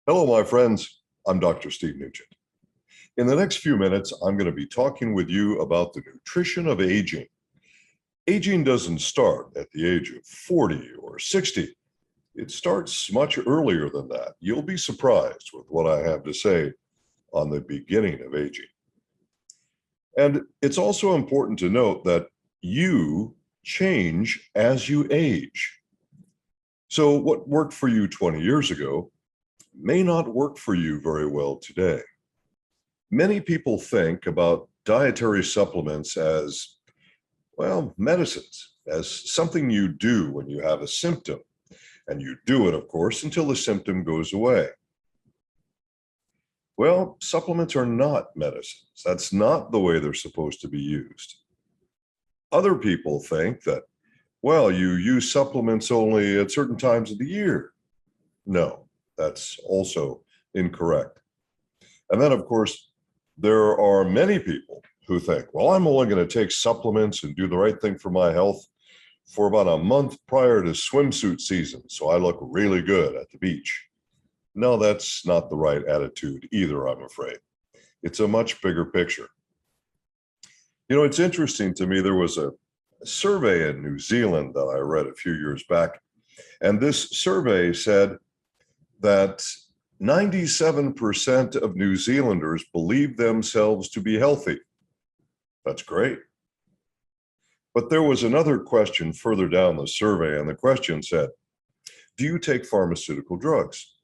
Hello, my friends. I'm Dr. Steve Nugent. In the next few minutes, I'm going to be talking with you about the nutrition of aging. Aging doesn't start at the age of 40 or 60. It starts much earlier than that. You'll be surprised with what I have to say on the beginning of aging. And it's also important to note that you change as you age. So what worked for you 20 years ago may not work for you very well today. Many people think about dietary supplements as, well, medicines, as something you do when you have a symptom. And you do it, of course, until the symptom goes away. Well, supplements are not medicines. That's not the way they're supposed to be used. Other people think that, well, you use supplements only at certain times of the year. No, that's also incorrect. And then, of course, there are many people who think, well, I'm only going to take supplements and do the right thing for my health for about a month prior to swimsuit season, so I look really good at the beach. No, that's not the right attitude either, I'm afraid. It's a much bigger picture. You know, it's interesting to me, there was a survey in New Zealand that I read a few years back, and this survey said that 97% of New Zealanders believe themselves to be healthy. That's great. But there was another question further down the survey, and the question said, do you take pharmaceutical drugs?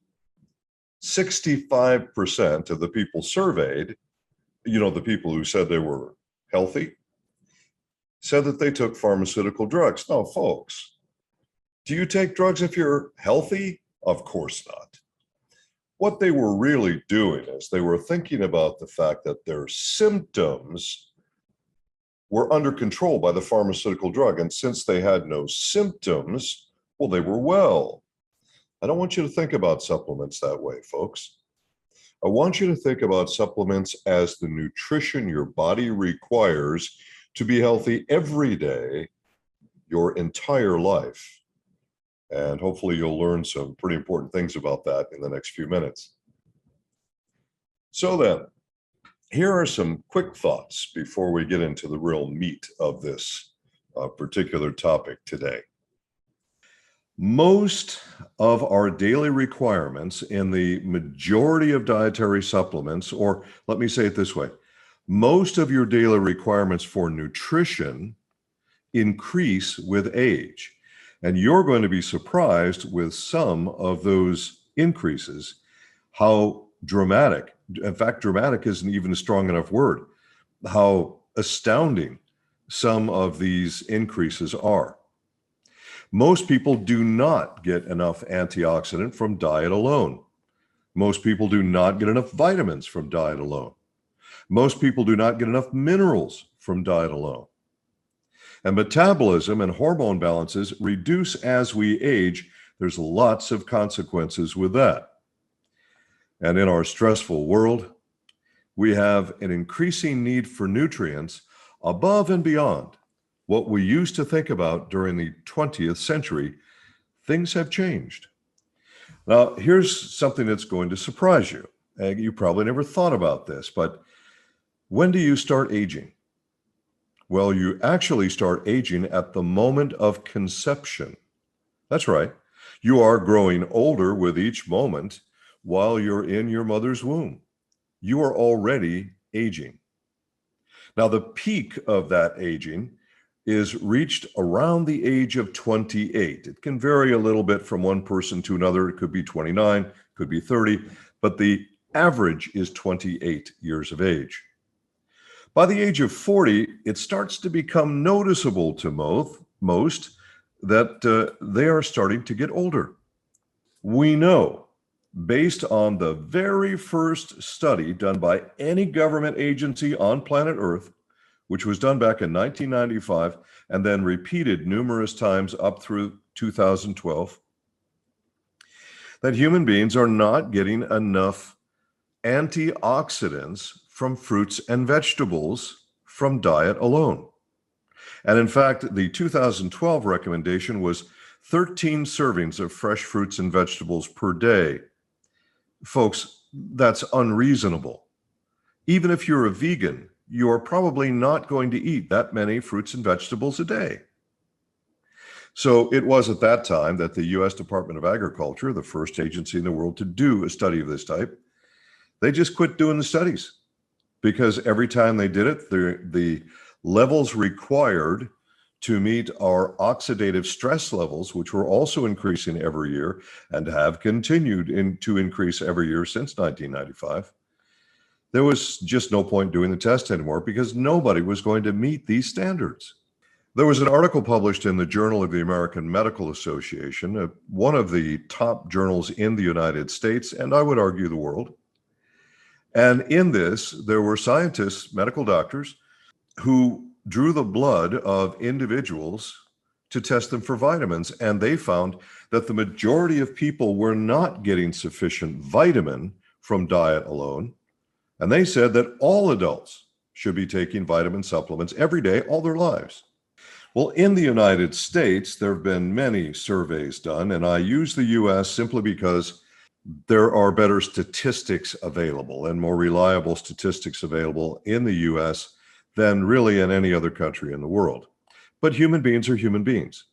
65% of the people surveyed, you know, the people who said they were healthy, said that they took pharmaceutical drugs. No, folks, do you take drugs if you're healthy? Of course not. What they were really doing is they were thinking about the fact that their symptoms were under control by the pharmaceutical drug. And since they had no symptoms, well, they were well. I don't want you to think about supplements that way, folks. I want you to think about supplements as the nutrition your body requires to be healthy every day, your entire life. And hopefully you'll learn some pretty important things about that in the next few minutes. So then, here are some quick thoughts before we get into the real meat of this particular topic today. Most of our daily requirements in the majority of dietary supplements, or let me say it this way, most of your daily requirements for nutrition increase with age. And you're going to be surprised with some of those increases, how dramatic, in fact, dramatic isn't even a strong enough word, how astounding some of these increases are. Most people do not get enough antioxidant from diet alone. Most people do not get enough vitamins from diet alone. Most people do not get enough minerals from diet alone. And metabolism and hormone balances reduce as we age. There's lots of consequences with that. And in our stressful world, we have an increasing need for nutrients above and beyond what we used to think about during the 20th century. Things have changed. Now, here's something that's going to surprise you. You probably never thought about this, but when do you start aging? Well, you actually start aging at the moment of conception. That's right. You are growing older with each moment while you're in your mother's womb. You are already aging. Now, the peak of that aging is reached around the age of 28. It can vary a little bit from one person to another. It could be 29, could be 30, but the average is 28 years of age. By the age of 40, it starts to become noticeable to most that they are starting to get older. We know, based on the very first study done by any government agency on planet Earth, which was done back in 1995 and then repeated numerous times up through 2012, that human beings are not getting enough antioxidants from fruits and vegetables from diet alone. And in fact, the 2012 recommendation was 13 servings of fresh fruits and vegetables per day. Folks, that's unreasonable. Even if you're a vegan, you're probably not going to eat that many fruits and vegetables a day. So it was at that time that the US Department of Agriculture, the first agency in the world to do a study of this type, they just quit doing the studies because every time they did it, the levels required to meet our oxidative stress levels, which were also increasing every year and have continued to increase every year since 1995, there was just no point doing the test anymore because nobody was going to meet these standards. There was an article published in the Journal of the American Medical Association, one of the top journals in the United States, and I would argue the world. And in this, there were scientists, medical doctors, who drew the blood of individuals to test them for vitamins. And they found that the majority of people were not getting sufficient vitamin from diet alone. And they said that all adults should be taking vitamin supplements every day, all their lives. Well, in the United States, there have been many surveys done, and I use the US simply because there are better statistics available and more reliable statistics available in the US than really in any other country in the world. But human beings are human beings.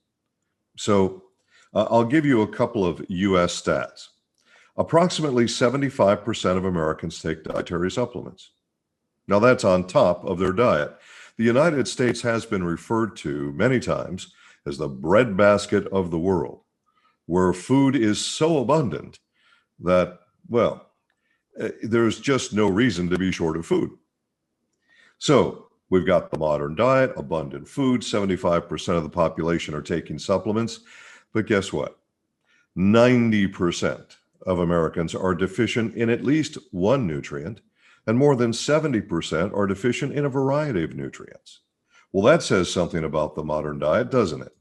So I'll give you a couple of US stats. Approximately 75% of Americans take dietary supplements. Now, that's on top of their diet. The United States has been referred to many times as the breadbasket of the world, where food is so abundant that, well, there's just no reason to be short of food. So we've got the modern diet, abundant food, 75% of the population are taking supplements. But guess what? 90% of Americans are deficient in at least one nutrient, and more than 70% are deficient in a variety of nutrients. Well, that says something about the modern diet, doesn't it?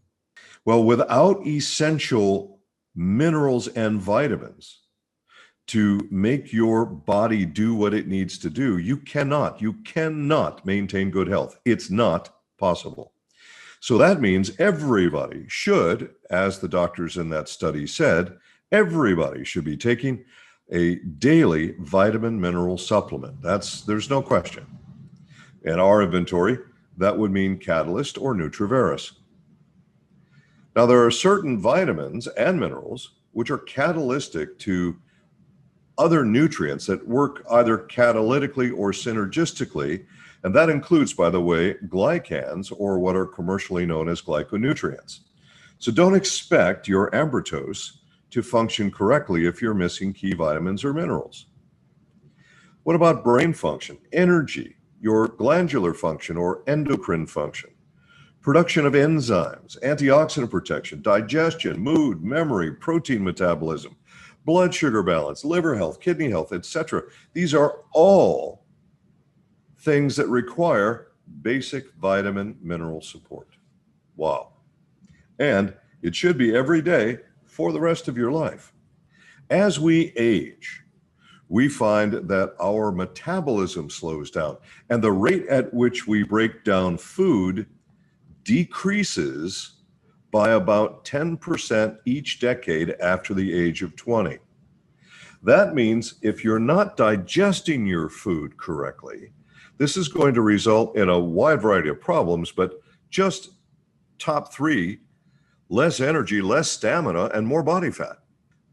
Well, without essential minerals and vitamins to make your body do what it needs to do, you cannot maintain good health. It's not possible. So that means everybody should, as the doctors in that study said, everybody should be taking a daily vitamin mineral supplement. There's no question. In our inventory, that would mean Catalyst or Nutriveris. Now, there are certain vitamins and minerals which are catalytic to other nutrients that work either catalytically or synergistically, and that includes, by the way, glycans, or what are commercially known as glyconutrients. So don't expect your Ambrotose to function correctly if you're missing key vitamins or minerals. What about brain function, energy, your glandular function or endocrine function, production of enzymes, antioxidant protection, digestion, mood, memory, protein metabolism, blood sugar balance, liver health, kidney health, etc. These are all things that require basic vitamin mineral support. Wow. And it should be every day for the rest of your life. As we age, we find that our metabolism slows down, and the rate at which we break down food decreases by about 10% each decade after the age of 20. That means if you're not digesting your food correctly, this is going to result in a wide variety of problems, but just top three: less energy, less stamina, and more body fat.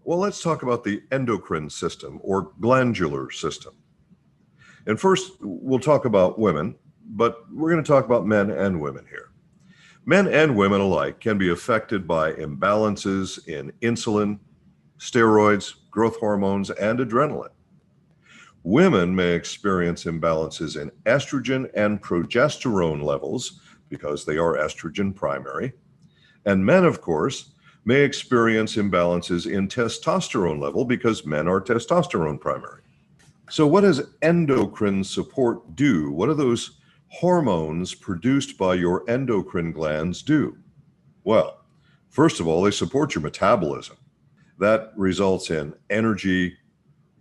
Well, let's talk about the endocrine system or glandular system. And first, we'll talk about women, but we're going to talk about men and women here. Men and women alike can be affected by imbalances in insulin, steroids, growth hormones, and adrenaline. Women may experience imbalances in estrogen and progesterone levels because they are estrogen primary. And men, of course, may experience imbalances in testosterone level because men are testosterone primary. So what does endocrine support do? What do those hormones produced by your endocrine glands do? Well, first of all, they support your metabolism. That results in energy,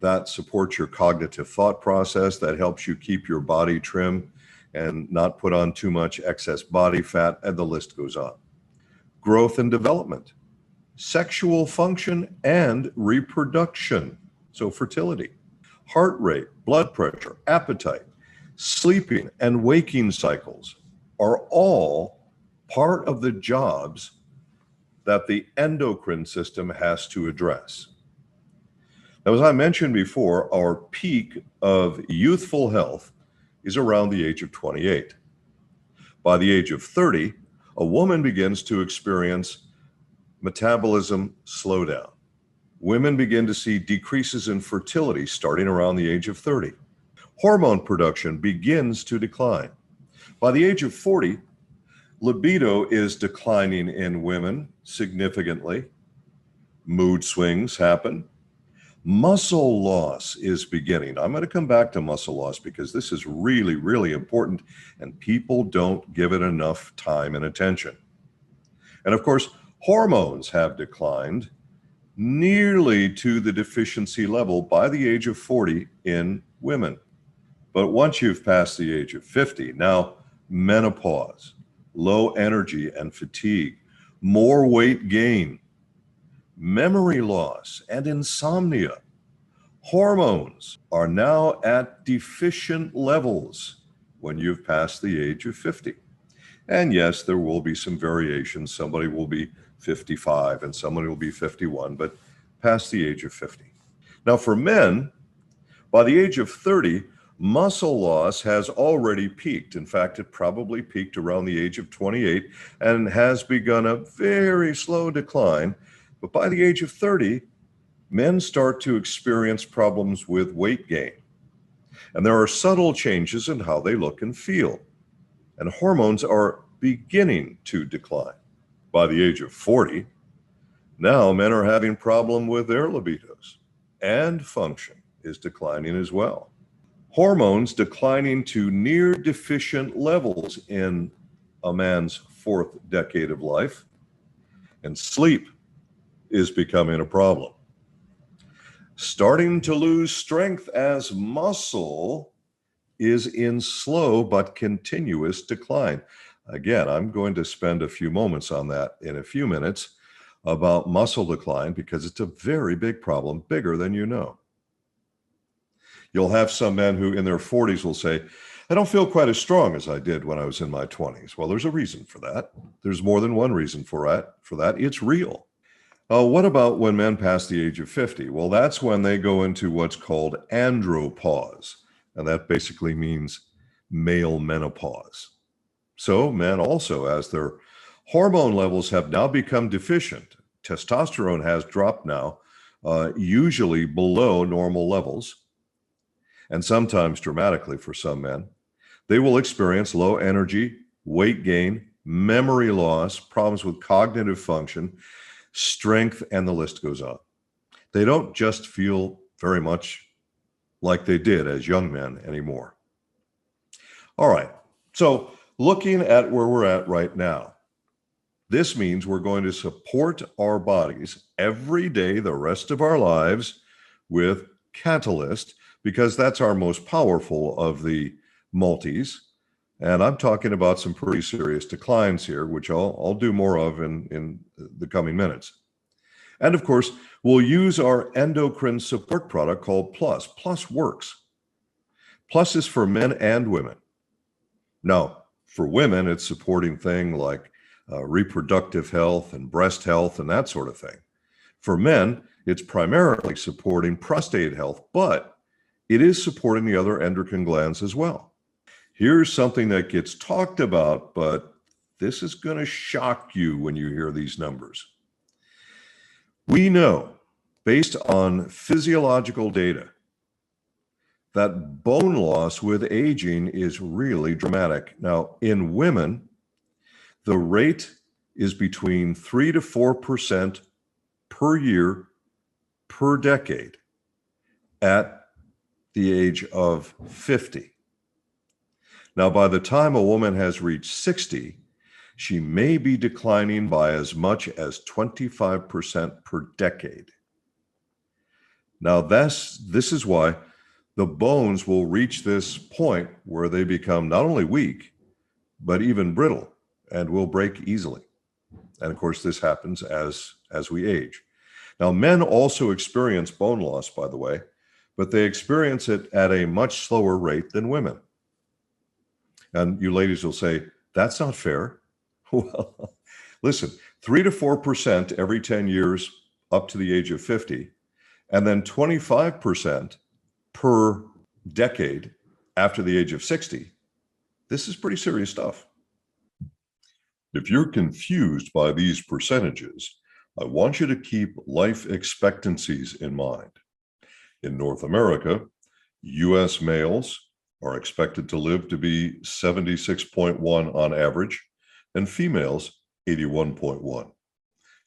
that supports your cognitive thought process, that helps you keep your body trim and not put on too much excess body fat, and the list goes on. Growth and development, sexual function, and reproduction. So fertility, heart rate, blood pressure, appetite, sleeping, and waking cycles are all part of the jobs that the endocrine system has to address. Now, as I mentioned before, our peak of youthful health is around the age of 28. By the age of 30, a woman begins to experience metabolism slowdown. Women begin to see decreases in fertility starting around the age of 30. Hormone production begins to decline. By the age of 40, libido is declining in women significantly. Mood swings happen. Muscle loss is beginning. I'm going to come back to muscle loss because this is really, really important and people don't give it enough time and attention. And of course, hormones have declined nearly to the deficiency level by the age of 40 in women. But once you've passed the age of 50, now menopause, low energy and fatigue, more weight gain, memory loss, and insomnia. Hormones are now at deficient levels when you've passed the age of 50. And yes, there will be some variations. Somebody will be 55 and somebody will be 51, but past the age of 50. Now for men, by the age of 30, muscle loss has already peaked. In fact, it probably peaked around the age of 28 and has begun a very slow decline. But by the age of 30, men start to experience problems with weight gain. And there are subtle changes in how they look and feel. And hormones are beginning to decline. By the age of 40, now men are having problem with their libidos, and function is declining as well. Hormones declining to near deficient levels in a man's fourth decade of life, and sleep is becoming a problem. Starting to lose strength as muscle is in slow but continuous decline. Again, I'm going to spend a few moments on that in a few minutes about muscle decline because it's a very big problem, bigger than you know. You'll have some men who in their 40s will say, I don't feel quite as strong as I did when I was in my 20s. Well, there's a reason for that. There's more than one reason for that. It's real. What about when men pass the age of 50? Well, that's when they go into what's called andropause. And that basically means male menopause. So men also, as their hormone levels have now become deficient, testosterone has dropped now, usually below normal levels, and sometimes dramatically for some men, they will experience low energy, weight gain, memory loss, problems with cognitive function, strength, and the list goes on. They don't just feel very much like they did as young men anymore. All right, so looking at where we're at right now, this means we're going to support our bodies every day the rest of our lives with Catalyst, because that's our most powerful of the multis. And I'm talking about some pretty serious declines here, which I'll do more of in the coming minutes. And of course, we'll use our endocrine support product called Plus. Plus works. Plus is for men and women. Now, for women, it's supporting things like reproductive health and breast health and that sort of thing. For men, it's primarily supporting prostate health, but it is supporting the other endocrine glands as well. Here's something that gets talked about, but this is going to shock you when you hear these numbers. We know, based on physiological data, that bone loss with aging is really dramatic. Now, in women, the rate is between 3 to 4% per year per decade at the age of 50. Now, by the time a woman has reached 60, she may be declining by as much as 25% per decade. Now, this is why the bones will reach this point where they become not only weak, but even brittle and will break easily. And of course, this happens as we age. Now, men also experience bone loss, by the way, but they experience it at a much slower rate than women. And you ladies will say, that's not fair. Well, listen, 3 to 4% every 10 years up to the age of 50, and then 25% per decade after the age of 60. This is pretty serious stuff. If you're confused by these percentages, I want you to keep life expectancies in mind. In North America, US males are expected to live to be 76.1 on average, and females 81.1.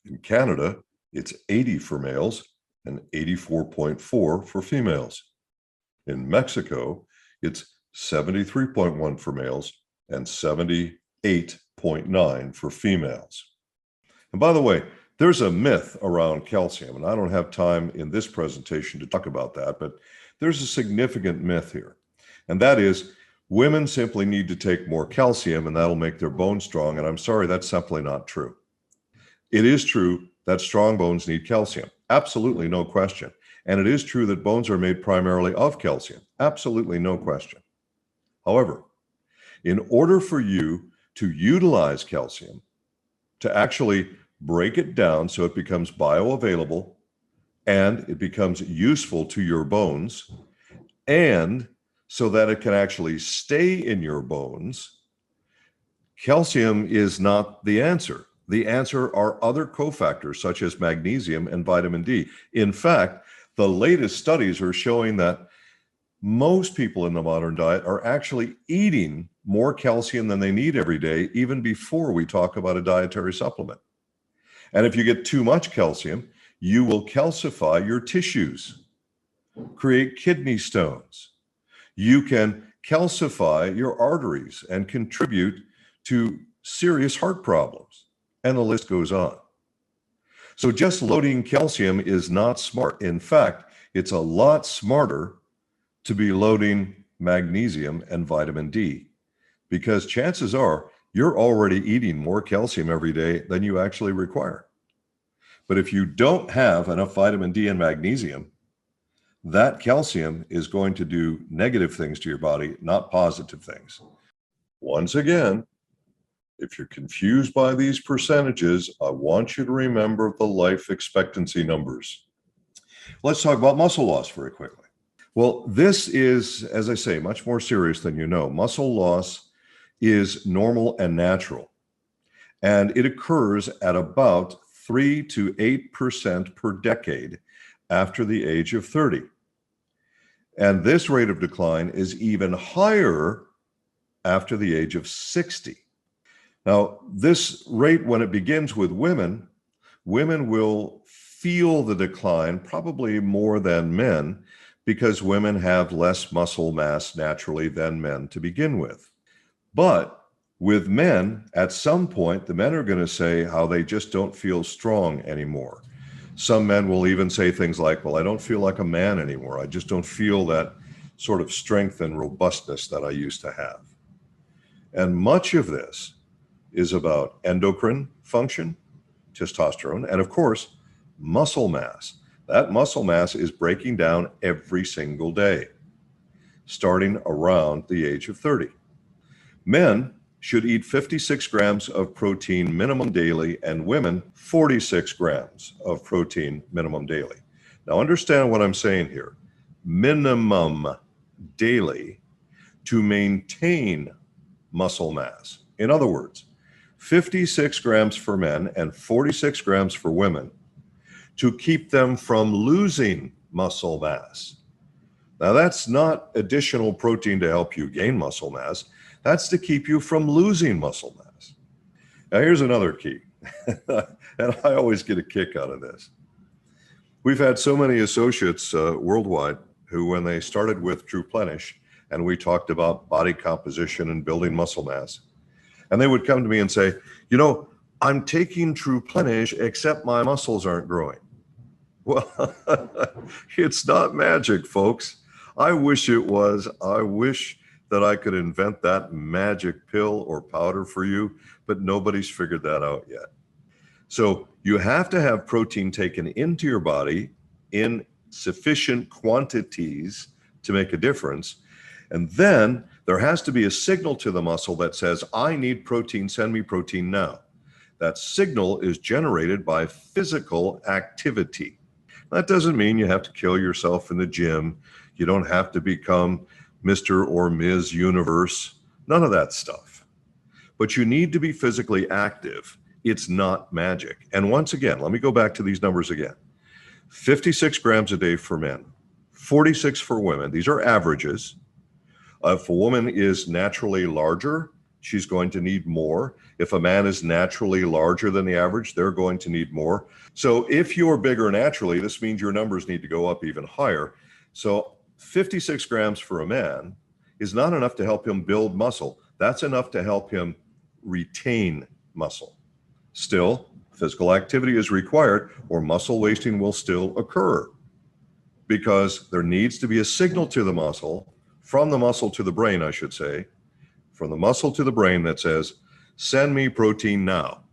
In Canada, it's 80 for males and 84.4 for females. In Mexico, it's 73.1 for males and 78.9 for females. And by the way, there's a myth around calcium, and I don't have time in this presentation to talk about that, but there's a significant myth here. And that is, women simply need to take more calcium and that'll make their bones strong. And I'm sorry, that's simply not true. It is true that strong bones need calcium. Absolutely no question. And it is true that bones are made primarily of calcium. Absolutely no question. However, in order for you to utilize calcium, to actually break it down so it becomes bioavailable and it becomes useful to your bones, and so that it can actually stay in your bones, calcium is not the answer. The answer are other cofactors such as magnesium and vitamin D. In fact, the latest studies are showing that most people in the modern diet are actually eating more calcium than they need every day, even before we talk about a dietary supplement. And if you get too much calcium, you will calcify your tissues, create kidney stones. You can calcify your arteries and contribute to serious heart problems. And the list goes on. So just loading calcium is not smart. In fact, it's a lot smarter to be loading magnesium and vitamin D, because chances are you're already eating more calcium every day than you actually require. But if you don't have enough vitamin D and magnesium, that calcium is going to do negative things to your body, not positive things. Once again, if you're confused by these percentages, I want you to remember the life expectancy numbers. Let's talk about muscle loss very quickly. Well, this is, as I say, much more serious than you know. Muscle loss is normal and natural, and it occurs at about 3 to 8% per decade after the age of 30. And this rate of decline is even higher after the age of 60. Now, this rate, when it begins with women, women will feel the decline probably more than men, because women have less muscle mass naturally than men to begin with. But with men, at some point, the men are going to say how they just don't feel strong anymore. Some men will even say things like, well, I don't feel like a man anymore. I just don't feel that sort of strength and robustness that I used to have. And much of this is about endocrine function, testosterone, and of course, muscle mass. That muscle mass is breaking down every single day, starting around the age of 30. Men should eat 56 grams of protein minimum daily, and women 46 grams of protein minimum daily. Now understand what I'm saying here. Minimum daily to maintain muscle mass. In other words, 56 grams for men and 46 grams for women to keep them from losing muscle mass. Now that's not additional protein to help you gain muscle mass. That's to keep you from losing muscle mass. Now here's another key, and I always get a kick out of this. We've had so many associates worldwide who, when they started with TruePlenish, and we talked about body composition and building muscle mass, and they would come to me and say, you know, I'm taking TruePlenish, except my muscles aren't growing. Well, it's not magic, folks. I wish it was. I wish that I could invent that magic pill or powder for you, but nobody's figured that out yet. So you have to have protein taken into your body in sufficient quantities to make a difference. And then there has to be a signal to the muscle that says, I need protein, send me protein now. That signal is generated by physical activity. That doesn't mean you have to kill yourself in the gym. You don't have to become Mr. or Ms. Universe, none of that stuff. But you need to be physically active. It's not magic. And once again, let me go back to these numbers again. 56 grams a day for men, 46 for women. These are averages. If a woman is naturally larger, she's going to need more. If a man is naturally larger than the average, they're going to need more. So if you're bigger naturally, this means your numbers need to go up even higher. So 56 grams for a man is not enough to help him build muscle. That's enough to help him retain muscle. Still, physical activity is required or muscle wasting will still occur because there needs to be a signal to the muscle, from the muscle to the brain, I should say, from the muscle to the brain that says, send me protein now.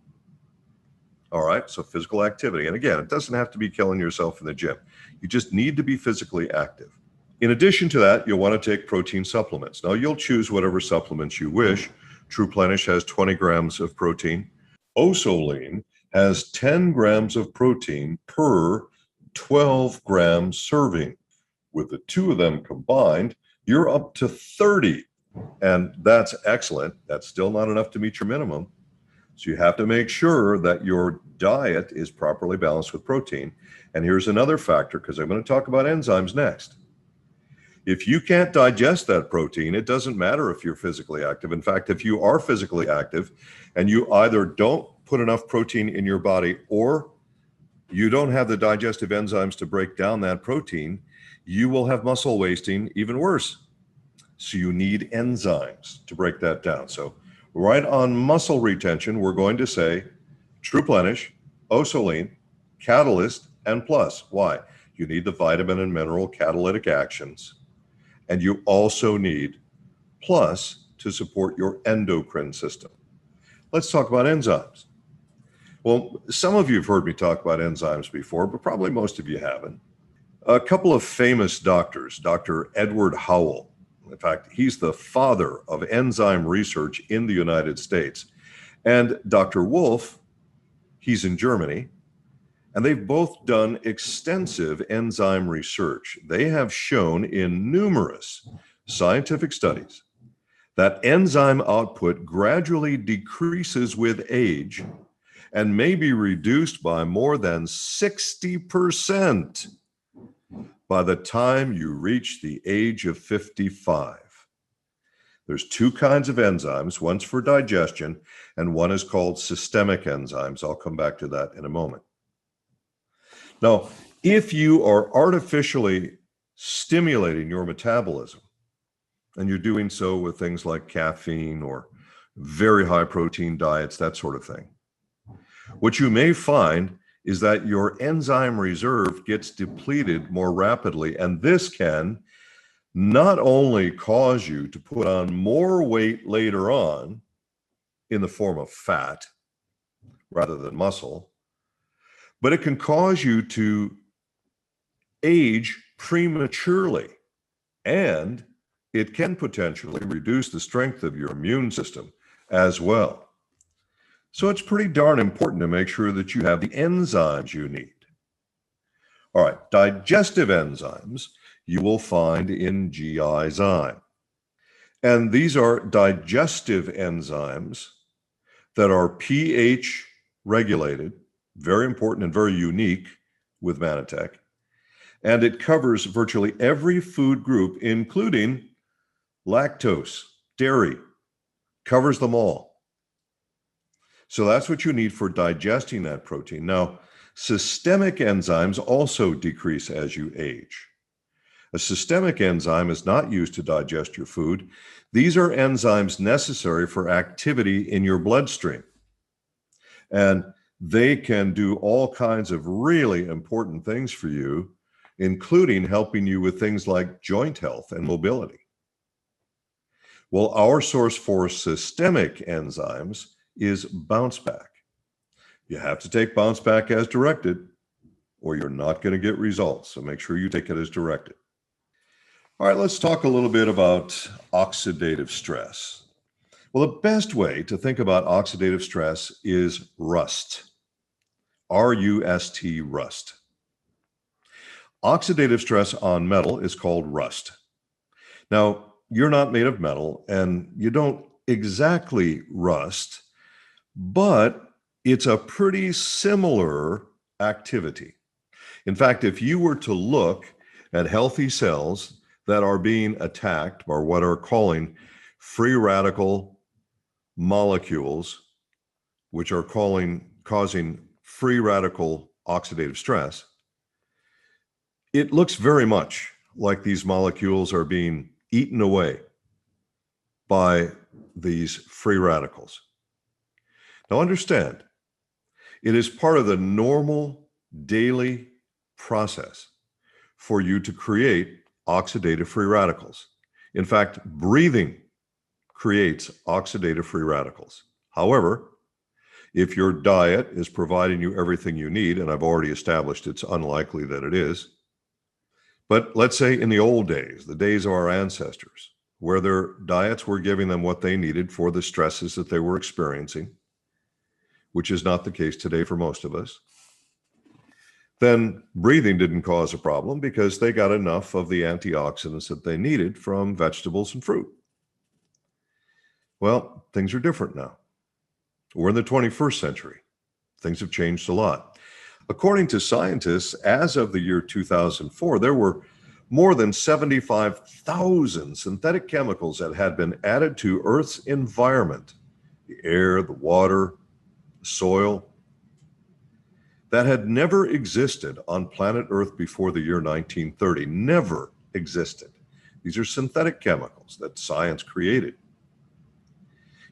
All right, so physical activity. And again, it doesn't have to be killing yourself in the gym. You just need to be physically active. In addition to that, you'll want to take protein supplements. Now, you'll choose whatever supplements you wish. TruePlenish has 20 grams of protein. Osoline has 10 grams of protein per 12 gram serving. With the two of them combined, you're up to 30. And that's excellent. That's still not enough to meet your minimum. So you have to make sure that your diet is properly balanced with protein. And here's another factor, because I'm going to talk about enzymes next. If you can't digest that protein, it doesn't matter if you're physically active. In fact, if you are physically active and you either don't put enough protein in your body or you don't have the digestive enzymes to break down that protein, you will have muscle wasting, even worse. So you need enzymes to break that down. So right on muscle retention, we're going to say TruePlenish, Osoline, Catalyst, and Plus. Why? You need the vitamin and mineral catalytic actions. And you also need Plus to support your endocrine system. Let's talk about enzymes. Well, some of you have heard me talk about enzymes before, but probably most of you haven't. A couple of famous doctors, Dr. Edward Howell, in fact, he's the father of enzyme research in the United States, and Dr. Wolf, he's in Germany, and they've both done extensive enzyme research. They have shown in numerous scientific studies that enzyme output gradually decreases with age and may be reduced by more than 60% by the time you reach the age of 55. There's two kinds of enzymes. One's for digestion, and one is called systemic enzymes. I'll come back to that in a moment. Now, if you are artificially stimulating your metabolism, and you're doing so with things like caffeine or very high protein diets, that sort of thing, what you may find is that your enzyme reserve gets depleted more rapidly. And this can not only cause you to put on more weight later on in the form of fat rather than muscle, but it can cause you to age prematurely, and it can potentially reduce the strength of your immune system as well. So it's pretty darn important to make sure that you have the enzymes you need. All right, digestive enzymes you will find in GI Zyme. And these are digestive enzymes that are pH regulated, very important and very unique with Mannatech. And it covers virtually every food group, including lactose, dairy, covers them all. So that's what you need for digesting that protein. Now, systemic enzymes also decrease as you age. A systemic enzyme is not used to digest your food. These are enzymes necessary for activity in your bloodstream. And they can do all kinds of really important things for you, including helping you with things like joint health and mobility. Well, our source for systemic enzymes is Bounce Back. You have to take bounce back as directed, or you're not going to get results. So make sure you take it as directed. All right, let's talk a little bit about oxidative stress. Well, the best way to think about oxidative stress is rust. R-U-S-T, rust. Oxidative stress on metal is called rust. Now, you're not made of metal and you don't exactly rust, but it's a pretty similar activity. In fact, if you were to look at healthy cells that are being attacked by what are calling free radical molecules, which are causing free radical oxidative stress, it looks very much like these molecules are being eaten away by these free radicals. Now understand, it is part of the normal daily process for you to create oxidative free radicals. In fact, breathing creates oxidative free radicals. However, if your diet is providing you everything you need, and I've already established it's unlikely that it is, but let's say in the old days, the days of our ancestors, where their diets were giving them what they needed for the stresses that they were experiencing, which is not the case today for most of us, then breathing didn't cause a problem because they got enough of the antioxidants that they needed from vegetables and fruit. Well, things are different now. We're in the 21st century. Things have changed a lot. According to scientists, as of the year 2004, there were more than 75,000 synthetic chemicals that had been added to Earth's environment, the air, the water, the soil, that had never existed on planet Earth before the year 1930. Never existed. These are synthetic chemicals that science created.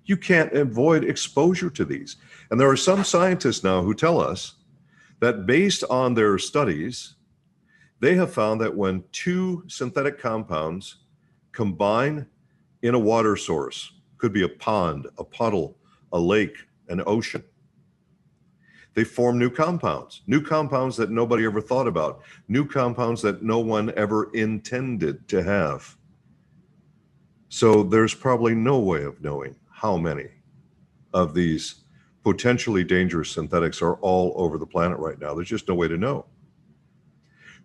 You can't avoid exposure to these. And there are some scientists now who tell us that based on their studies, they have found that when two synthetic compounds combine in a water source, could be a pond, a puddle, a lake, an ocean, they form new compounds that nobody ever thought about, new compounds that no one ever intended to have. So there's probably no way of knowing how many of these potentially dangerous synthetics are all over the planet right now. There's just no way to know.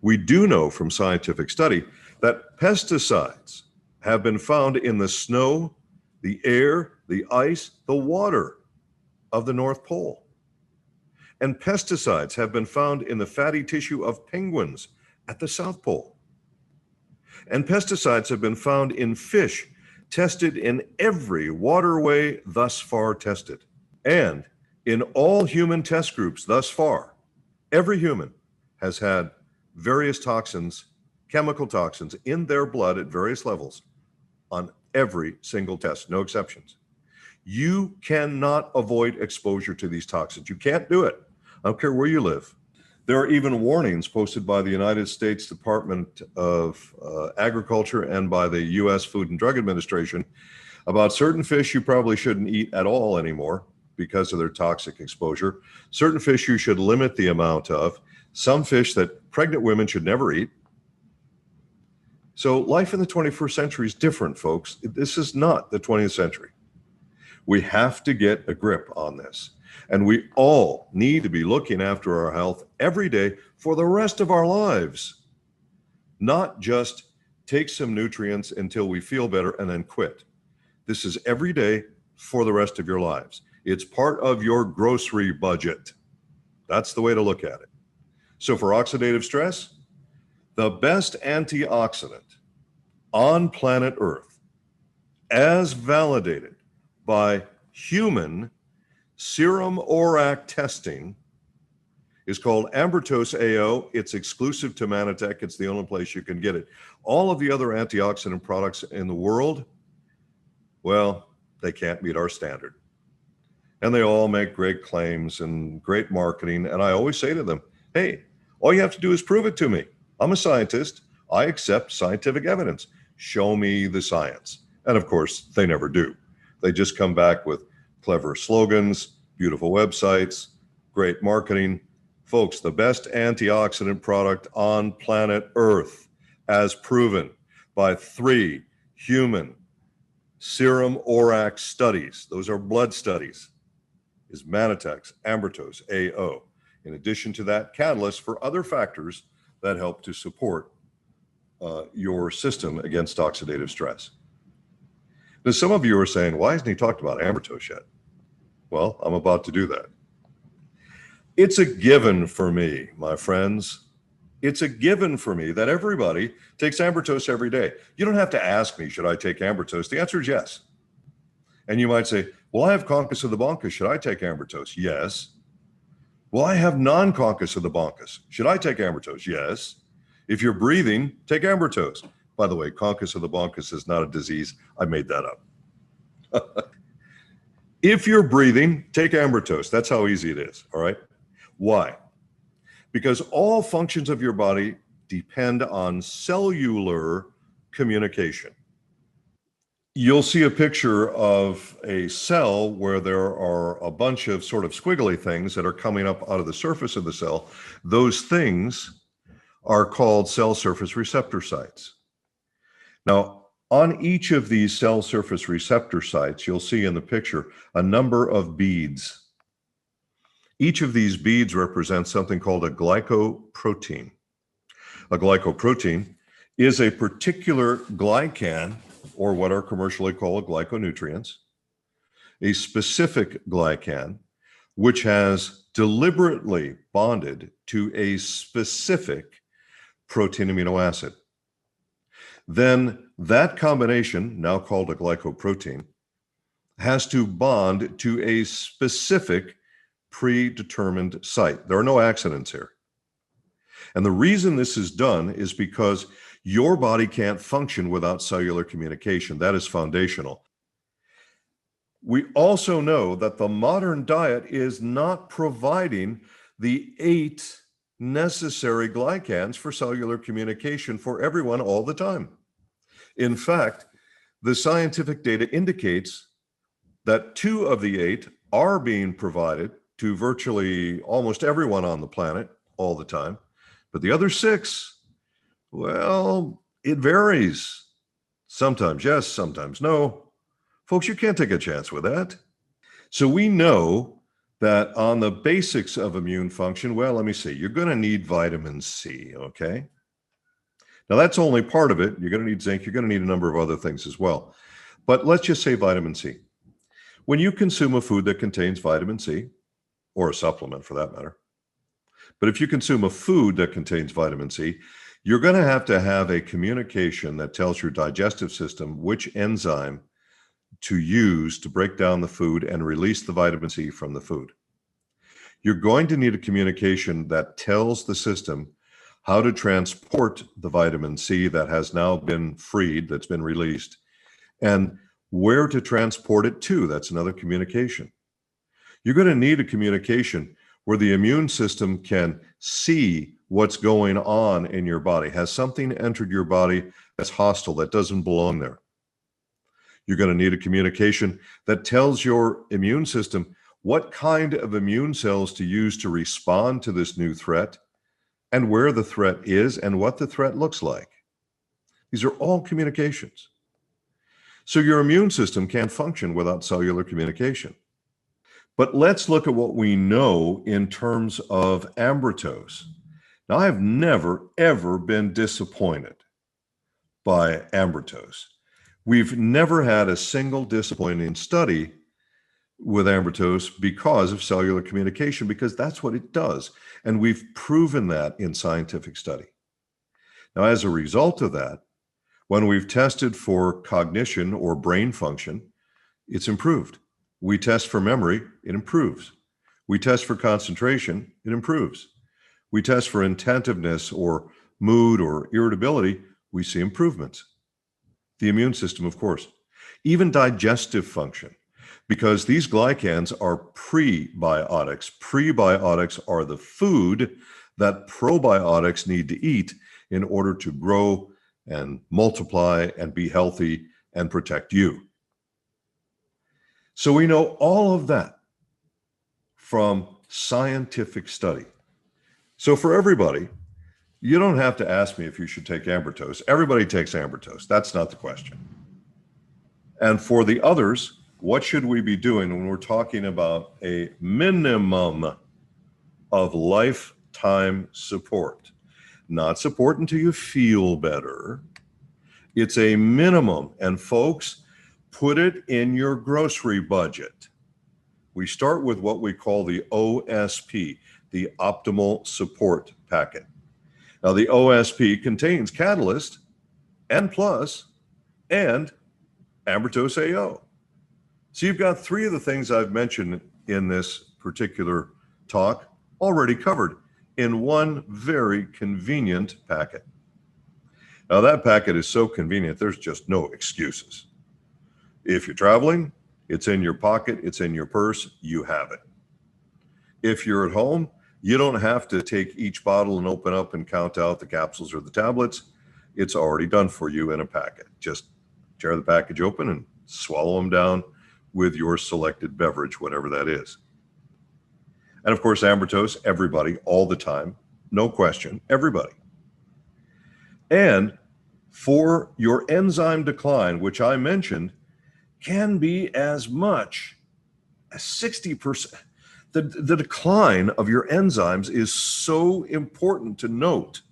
We do know from scientific study that pesticides have been found in the snow, the air, the ice, the water of the North Pole. And pesticides have been found in the fatty tissue of penguins at the South Pole. And pesticides have been found in fish tested in every waterway thus far tested. And in all human test groups thus far, every human has had various toxins, chemical toxins in their blood at various levels on every single test, no exceptions. You cannot avoid exposure to these toxins. You can't do it. I don't care where you live. There are even warnings posted by the United States Department of Agriculture and by the U.S. Food and Drug Administration about certain fish you probably shouldn't eat at all anymore because of their toxic exposure. Certain fish you should limit the amount of. Some fish that pregnant women should never eat. So life in the 21st century is different, folks. This is not the 20th century. We have to get a grip on this. And we all need to be looking after our health every day for the rest of our lives. Not just take some nutrients until we feel better and then quit. This is every day for the rest of your lives. It's part of your grocery budget. That's the way to look at it. So for oxidative stress, the best antioxidant on planet Earth, as validated by human serum ORAC testing, is called Ambrotose AO. It's exclusive to Mannatech. It's the only place you can get it. All of the other antioxidant products in the world, well, they can't meet our standard. And they all make great claims and great marketing. And I always say to them, hey, all you have to do is prove it to me. I'm a scientist. I accept scientific evidence. Show me the science. And of course, they never do. They just come back with clever slogans, beautiful websites, Great marketing. Folks, the best antioxidant product on planet Earth, as proven by 3 human serum ORAC studies, those are blood studies, is Mannatech's Ambrotose AO. In addition to that, catalyst for other factors that help to support your system against oxidative stress. Now, some of you are saying, why hasn't he talked about Ambrotose yet? Well, I'm about to do that. It's a given for me, my friends. It's a given for me that everybody takes Ambrotose every day. You don't have to ask me, should I take Ambrotose? The answer is yes. And you might say, well, I have concus of the bronchus. Should I take Ambrotose? Yes. Well, I have non-concus of the bronchus. Should I take Ambrotose? Yes. If you're breathing, take Ambrotose. By the way, concus of the bronchus is not a disease. I made that up. If you're breathing, take Ambrotose. That's how easy it is, all right? Why? Because all functions of your body depend on cellular communication. You'll see a picture of a cell where there are a bunch of sort of squiggly things that are coming up out of the surface of the cell. Those things are called cell surface receptor sites. Now, on each of these cell surface receptor sites, you'll see in the picture a number of beads. Each of these beads represents something called a glycoprotein. A glycoprotein is a particular glycan, or what are commercially called glyconutrients, a specific glycan, which has deliberately bonded to a specific protein amino acid. Then that combination, now called a glycoprotein, has to bond to a specific predetermined site. There are no accidents here. And the reason this is done is because your body can't function without cellular communication. That is foundational. We also know that the modern diet is not providing the 8 necessary glycans for cellular communication for everyone all the time. In fact, the scientific data indicates that 2 of the 8 are being provided to virtually almost everyone on the planet all the time. But the other 6, well, it varies. Sometimes yes, sometimes no. Folks, you can't take a chance with that. So we know that on the basics of immune function, well, let me see, you're going to need vitamin C, okay? Now that's only part of it. You're going to need zinc. You're going to need a number of other things as well. But let's just say vitamin C. When you consume a food that contains vitamin C, or a supplement for that matter, but if you consume a food that contains vitamin C, you're going to have a communication that tells your digestive system which enzyme to use to break down the food and release the vitamin C from the food. You're going to need a communication that tells the system how to transport the vitamin C that has now been freed, that's been released, and where to transport it to. That's another communication. You're going to need a communication where the immune system can see what's going on in your body. Has something entered your body that's hostile, that doesn't belong there? You're going to need a communication that tells your immune system what kind of immune cells to use to respond to this new threat, and where the threat is and what the threat looks like. These are all communications. So your immune system can't function without cellular communication. But let's look at what we know in terms of Ambrotose. Now, I have never, ever been disappointed by Ambrotose. We've never had a single disappointing study with Ambrotose because of cellular communication, because that's what it does. And we've proven that in scientific study. Now, as a result of that, when we've tested for cognition or brain function, it's improved. We test for memory, it improves. We test for concentration, it improves. We test for intentiveness or mood or irritability, we see improvements. The immune system, of course. Even digestive function, because these glycans are prebiotics. Prebiotics are the food that probiotics need to eat in order to grow and multiply and be healthy and protect you. So we know all of that from scientific study. So for everybody, you don't have to ask me if you should take Ambrotose. Everybody takes Ambrotose. That's not the question. And for the others, what should we be doing when we're talking about a minimum of lifetime support? Not support until you feel better. It's a minimum. And folks, put it in your grocery budget. We start with what we call the OSP, the Optimal Support Packet. Now, the OSP contains Catalyst, N+, and Ambrotose AO. So you've got three of the things I've mentioned in this particular talk already covered in one very convenient packet. Now, that packet is so convenient, there's just no excuses. If you're traveling, it's in your pocket, it's in your purse, you have it. If you're at home, you don't have to take each bottle and open up and count out the capsules or the tablets. It's already done for you in a packet. Just tear the package open and swallow them down with your selected beverage, whatever that is. And of course, Ambrotose, everybody, all the time, no question, everybody. And for your enzyme decline, which I mentioned, can be as much as 60%. The decline of your enzymes is so important to note,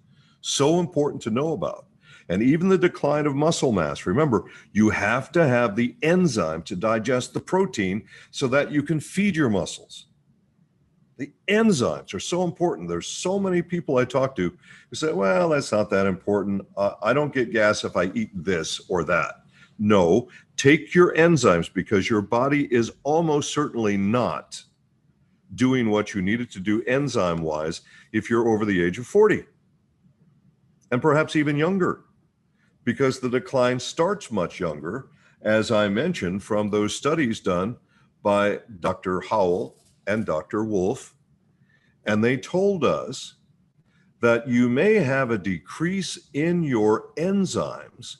so important to know about. And even the decline of muscle mass. Remember, you have to have the enzyme to digest the protein so that you can feed your muscles. The enzymes are so important. There's so many people I talk to who say, well, that's not that important. I don't get gas if I eat this or that. No, take your enzymes, because your body is almost certainly not doing what you need it to do enzyme-wise if you're over the age of 40 and perhaps even younger, because the decline starts much younger, as I mentioned, from those studies done by Dr. Howell and Dr. Wolf. And they told us that you may have a decrease in your enzymes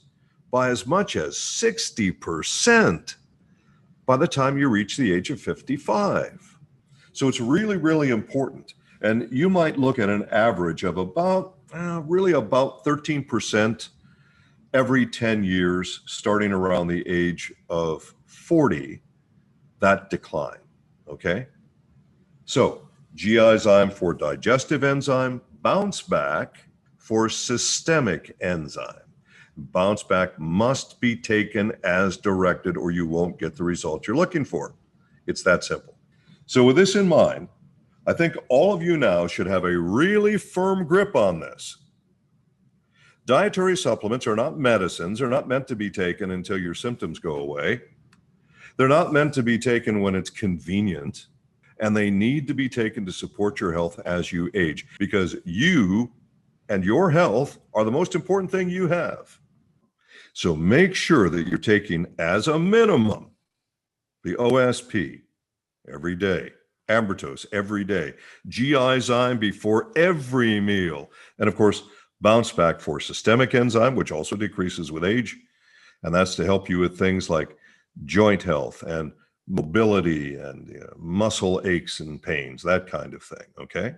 by as much as 60% by the time you reach the age of 55. So it's really, really important. And you might look at an average of about, really about 13% every 10 years, starting around the age of 40, that decline, okay? So GI-zyme for digestive enzyme, bounce back for systemic enzyme. Bounce back must be taken as directed or you won't get the result you're looking for. It's that simple. So with this in mind, I think all of you now should have a really firm grip on this. Dietary supplements are not medicines. They're not meant to be taken until your symptoms go away. They're not meant to be taken when it's convenient, and they need to be taken to support your health as you age, because you and your health are the most important thing you have. So make sure that you're taking as a minimum the OSP every day, Ambrotose every day, GI-zyme before every meal, and of course, bounce back for systemic enzyme, which also decreases with age. And that's to help you with things like joint health and mobility and muscle aches and pains, that kind of thing, okay?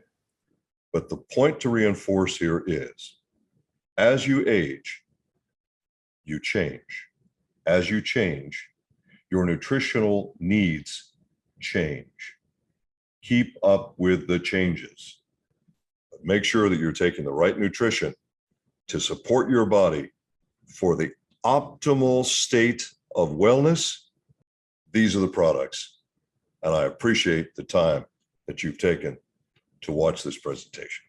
But the point to reinforce here is, as you age, you change. As you change, your nutritional needs change. Keep up with the changes. But make sure that you're taking the right nutrition to support your body for the optimal state of wellness. These are the products, and I appreciate the time that you've taken to watch this presentation.